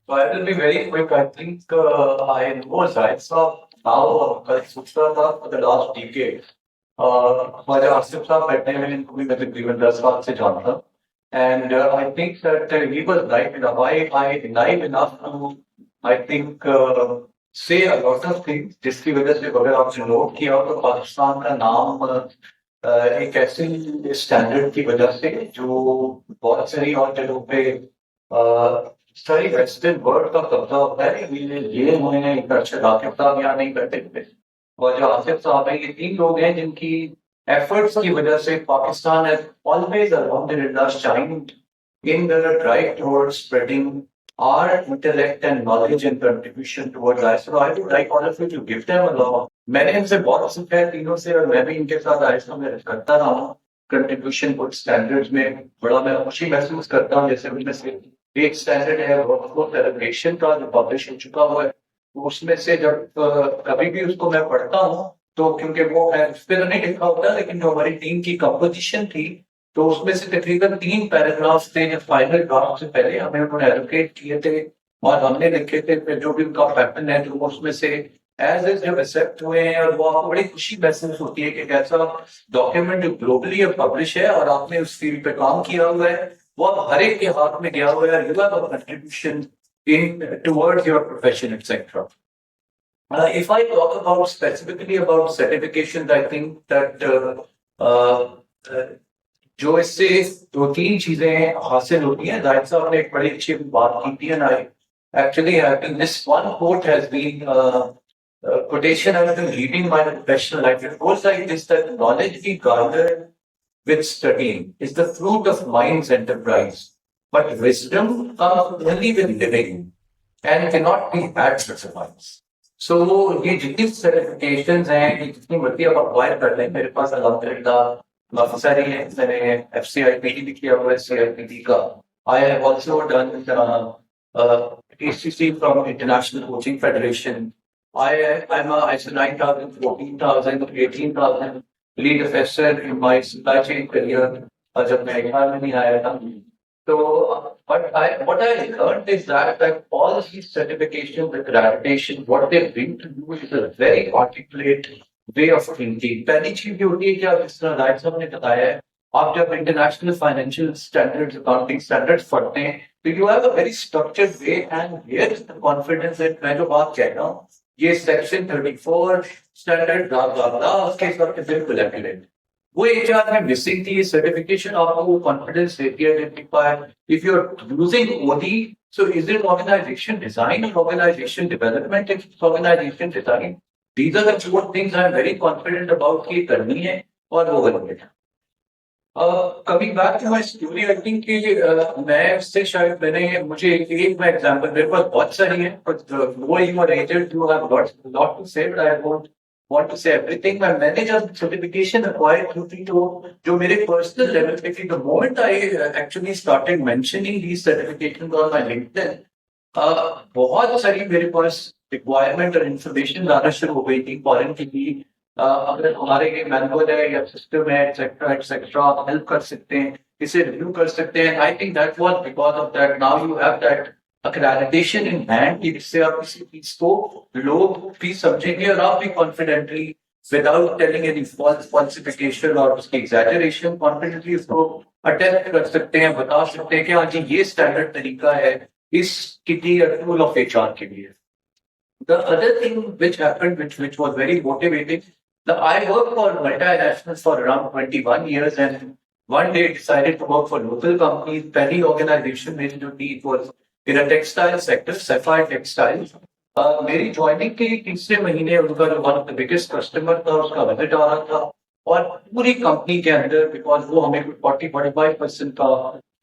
So I will be very quick. I think I know Zaitsa now Sutra for the last decade. हमारे आसिफ साहब बैठे हैं इनको भी मैं तकरीबन 10 साल से जानता हूँ and I think that he was right enough. I naive enough to I think say a lot of things जिसकी वजह से अगर आपने नोट किया हो तो पाकिस्तान का नाम एक ऐसी स्टैंडर्ड की वजह से जो बहुत सारी और जगहों पे सारी वेस्टर्न वर्ल्ड का कब्जा होता है ये उन्हें एक अच्छा कामयाब नहीं करते थे और जो आसिफ साहब हैं ये तीन लोग हैं जिनकी एफर्ट्स की वजह से Pakistan has always alhamdulillah shined in the drive towards spreading our intellect and knowledge and contribution towards ISO. So I would like all of you to give them a lot. मैंने इनसे बहुत सीखा है तीनों से और मैं भी इनके साथ ISO में करता रहा हूँ कंट्रीब्यूशन गुड स्टैंडर्ड्स में बड़ा मैं खुशी महसूस करता हूँ जैसे उनमें से एक स्टैंडर्ड है वर्कफोर्स एलोकेशन का जो पब्लिश हो चुका हुआ है तो उसमें से जब कभी भी उसको मैं पढ़ता हूँ तो क्योंकि वो उस पर तो नहीं लिखा होता लेकिन जो हमारी टीम की कंपोजिशन थी तो उसमें से तकरीबन 3 पैराग्राफ थे जो फाइनल ड्राफ्ट से पहले हमें उन्होंने एलोकेट किए थे और हमने लिखे थे फिर जो भी उनका पैटर्न है जो उसमें से एज एज जब एक्सेप्ट हुए हैं और वो आपको बड़ी खुशी महसूस होती है कि एक ऐसा डॉक्यूमेंट जो ग्लोबली अब पब्लिश है और आपने उस फील्ड पे काम किया हुआ है वो अब हर एक के हाथ में गया हुआ है you have a contribution in towards your profession, etc. If I talk about specifically about certifications, I think that जो इससे दो तीन चीजें हासिल होती हैं जाहिर साहब ने एक बड़ी अच्छी बात की थी and I actually have been this one quote has been quotation I have been reading my professional life. It goes like this that knowledge we garner with studying is the fruit of mind's enterprise. But wisdom comes only with living and cannot be had otherwise. So ये जितनी certifications हैं ये जितनी मर्जी आप acquire कर लें मेरे पास अल्हम्दुलिल्लाह काफी सारी हैं मैंने FCIPT भी किया हुआ है CIPT का I have also done ACC from International Coaching Federation. I'm a ISO 9000, 14000, 18000 lead professor in my supply chain career जब मैं इकबाल में नहीं आया था So, what I learned is that all these certifications, accreditation, what they bring to you is a very articulate way of thinking. पहली चीज ये होती है कि आप जिस तरह राय साहब ने बताया है, आप जब international financial standards, accounting standards पढ़ते हैं, तो you have a very structured way and here is the confidence that मैं जो बात कह रहा हूँ, ये सेक्शन 34 स्टैंडर्ड ब्ला ब्ला ब्ला उसके हिसाब से बिल्कुल एक्यूरेट वो एक जगह में मिसिंग थी सर्टिफिकेशन आपको कॉन्फिडेंस देती है identify if you are using OD so is it organisation design और organisation development if organisation design these are the four things I am very confident about कि करनी है और वो करनी है coming back to my story I think कि मैं उससे शायद मैंने मुझे एक मैं एग्जांपल मेरे पास बहुत सारी है बट वो you are aged you have lot to say but I won't want to say everything. मैं मैंने जब certification acquire की थी तो जो मेरे personal level पे थी the moment I actually started mentioning these certifications on my LinkedIn बहुत सारी मेरे पास requirement और information आना शुरू हो गई थी foreign की भी अगर हमारे ये मैनुअल है या सिस्टम है एक्सेट्रा आप हेल्प कर सकते हैं इसे रिव्यू कर सकते हैं I think that was because of that now you have that accreditation in hand कि जिससे आप किसी चीज को लोग भी समझेंगे और आप भी confidently without telling any false falsification और उसकी एग्जैजरेशन कॉन्फिडेंटली उसको अटेस्ट कर सकते हैं बता सकते हैं कि हाँ जी ये स्टैंडर्ड तरीका है इस किसी टूल ऑफ HR के लिए The other thing which happened, which was very motivating, I worked for multinationals for around 21 years and one day decided to work for local companies. पहली organization मेरी जो थी was in a textile sector, Sapphire Textiles. मेरी joining के तीसरे महीने उनका जो one of the biggest customer था उसका विजिट आ रहा था और पूरी कंपनी के अंदर बिकॉज वो हमें 40-45% का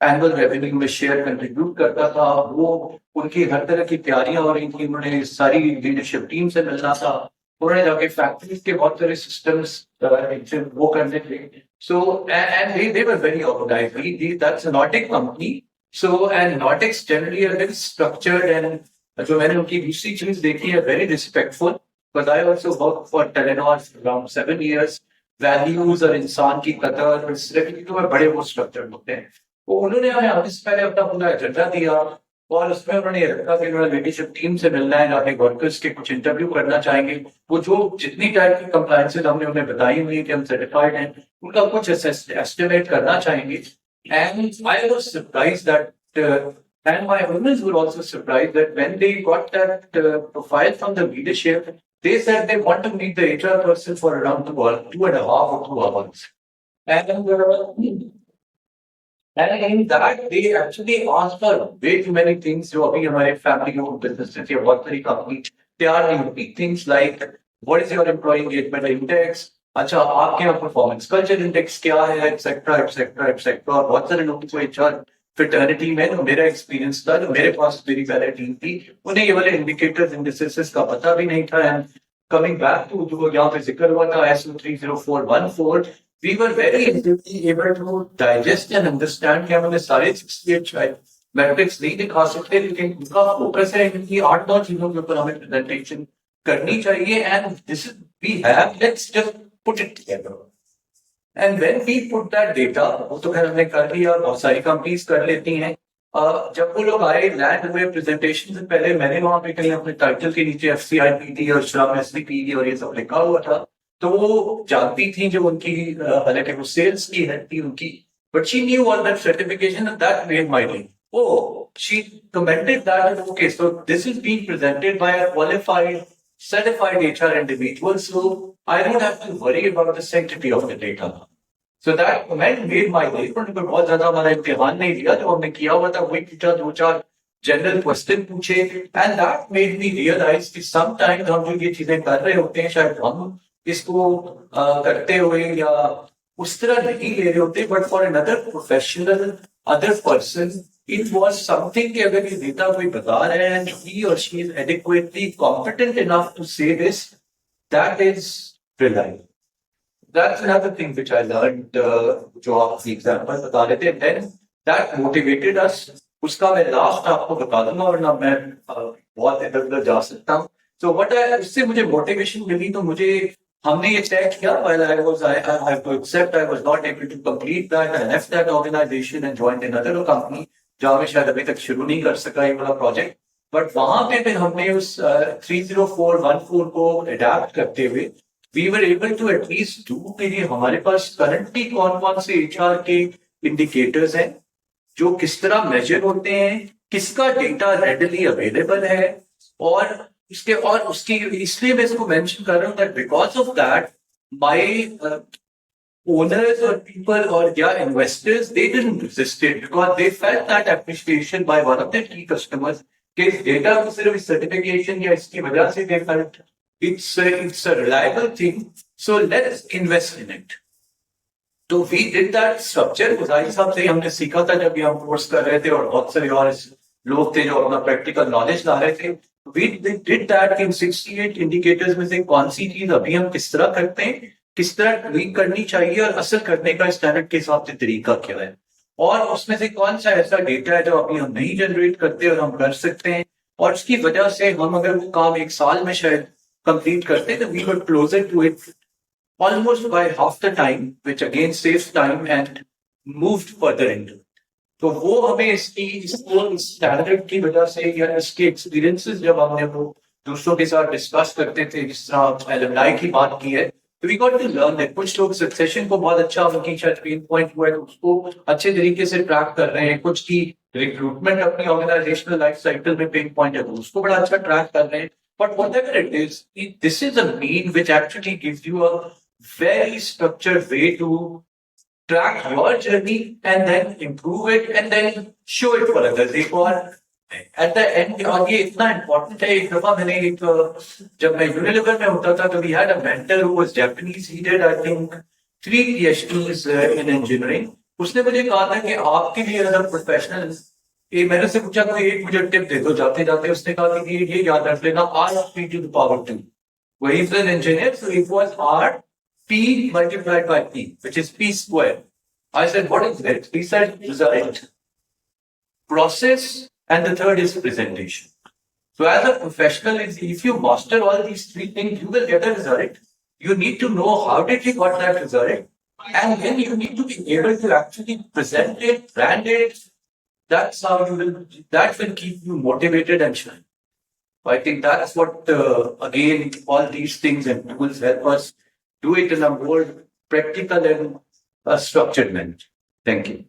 एनुअल रेवेन्यू में शेयर कंट्रीब्यूट करता था वो उनकी हर तरह की तैयारियां हो रही थी उन्होंने सारी लीडरशिप टीम से मिलना था उन्होंने जाके फैक्ट्रीज के बहुत सारे सिस्टम्स वो करने थे so and they were very organised that's a Nortex company So and Nortex generally are very structured and जो मैंने उनकी दूसरी चीज देखी है very respectful. But I also worked for Telenor for around 7 years. Values और इंसान की कदर और सिर्फ में बड़े वो structured होते हैं. तो उन्होंने हमें ऑफिस पहले अपना पूरा एजेंडा दिया और उसमें उन्होंने ये रखा कि उन्होंने लीडरशिप टीम से मिलना है, अपने वर्कर्स के कुछ इंटरव्यू करना चाहेंगे। वो जो जितनी टाइप की कंप्लायंसेज हमने उन्हें बताई हुई कि हम सर्टिफाइड हैं, उनका कुछ एस्टिमेट करना चाहेंगे। And I was surprised that and my owners were also surprised that when they got that profile from the leadership, they said they want to meet the HR person for around 2.5 or 2 hours. And in that, they actually asked for way too many things. जो अभी हमारे family owned businesses या बहुत सारी companies, they are doing things like what is your employee engagement index? अच्छा, आपके यहाँ performance culture index क्या है, etc. etc. etc. और बहुत सारे लोगों को HR fraternity में जो मेरा experience था, जो मेरे पास मेरी पहले टीम थी, उन्हें ये वाले indicators indices का पता भी नहीं था। And coming back to जो यहाँ पे जिक्र हुआ था ISO 30414, we were very easily able to digest and understand कि हम उन्हें सारे 68 मैट्रिक्स नहीं दिखा सकते, लेकिन उनका फोकस है कि 8-9 चीजों के ऊपर हमें प्रेजेंटेशन करनी चाहिए। And this we have, let's just put it together. And when we put that data, वो तो खैर हमने कर लिया, बहुत सारी कंपनीज कर लेती हैं। जब वो लोग आए लैंड हुए प्रेजेंटेशन से पहले, मैंने वहां पे कहीं अपने टाइटल के नीचे FCIPD और श्रम SVPD और ये सब लिखा हुआ था। तो वो जानती थी जो उनकी हालांकि वो सेल्स की हेड थी उनकी, but she knew all that certification and that made my day. Oh, she commented that, okay, so this is being presented by a qualified, certified HR individual, so I don't have to worry about the sanctity of the data. So that comment made my day, पर बहुत ज्यादा हमारा इम्तिहान नहीं दिया, जो हमने किया हुआ था वही पूछा, 2-4 जनरल क्वेश्चन पूछे, and that made me realize कि समटाइम्स हम जो ये चीजें कर रहे होते हैं, शायद हम इसको करते हुए या उस तरह नहीं ले रहे होते, but for another professional, other person, it was something कि अगर ये डेटा कोई बता रहे हैं, ही और she is adequately competent enough to say this, that is reliable. That's another thing which I learned, जो आप एग्जाम्पल बता रहे थे, then that motivated us। उसका मैं लास्ट आपको बता दूंगा, वरना मैं बहुत इधर उधर जा सकता हूँ। So what उससे मुझे मोटिवेशन मिली, तो मुझे हमने ये तय किया, while I have to accept I was not able to complete that, I left that organization and joined another company, जहाँ मैं शायद अभी तक शुरू नहीं कर सका ये वाला प्रोजेक्ट। बट वहां पे फिर हमने उस 30414 को अडेप्ट करते हुए we were able to at least do कि हमारे पास करंटली कौन कौन से HR के इंडिकेटर्स हैं, जो किस तरह मेजर होते हैं, किसका डेटा रेडली अवेलेबल है, और उसकी इसलिए मैं इसको मेंशन कर रहा हूँ that because of that my owners or people or investors, they didn't resist it because they felt that appreciation by one of their key customers कि इस डेटा को सिर्फ इस सर्टिफिकेशन या इसकी वजह से they felt it's a reliable thing, so let's invest in it. तो we did that structure, गुजारी साहब से हमने सीखा था जब भी हम कोर्स कर रहे थे, और बहुत सारे और लोग थे जो अपना प्रैक्टिकल नॉलेज ला रहे थे। We did that in 68 indicators में से कौन सी चीज अभी हम किस तरह करते हैं, किस तरह ट्वीक करनी चाहिए, और असल करने का स्टैंडर्ड के हिसाब से तरीका क्या है, और उसमें से कौन सा ऐसा डेटा है जो अभी हम नहीं जनरेट करते और हम कर सकते हैं, और उसकी वजह से हम अगर वो काम 1 साल में शायद कंप्लीट करते हैं, तो we were closer to it almost by half the time, which again saves time and moved further into it. तो वो हमें इसको स्टैंडर्ड की वजह से या इसके एक्सपीरियंसेस जब हमने वो दूसरों के साथ डिस्कस करते थे, जिस तरह एलुमनाई की बात की है, तो we got to learn that कुछ लोग सक्सेशन को बहुत अच्छा उनकी शायद पेन पॉइंट हुआ है, तो उसको अच्छे तरीके से ट्रैक कर रहे हैं, कुछ की रिक्रूटमेंट अपनी ऑर्गेनाइजेशनल लाइफ साइकिल में पेन पॉइंट है, तो उसको बड़ा अच्छा ट्रैक कर रहे हैं। But whatever it is, this is a mean which actually gives you a very structured way to track your journey and then improve it and then show it for others। एक और at the end, और ये इतना important है, एक दफा मैंने जब मैं यूनिलीवर में होता था, तो we had a mentor who was Japanese, he did I think 3 PhDs in engineering। उसने मुझे कहा था कि आपके लिए एज अ प्रोफेशनल, मैंने से पूछा कोई एक मुझे टिप दे दो जाते जाते, उसने कहा कि ये याद रख लेना, RP to the power 2। वही is an engineer, so it was RP multiplied by P, which is P square। I said, what is that? He said, result, process, and the third is presentation। So as a professional, if you master all these 3 things, you will get a result। You need to know how did you got that result, and then you need to be able to actually present it, brand it, that's how you will, that will keep you motivated and shine. I think that's what, again, all these things and tools help us do it in a more practical and structured manner. Thank you.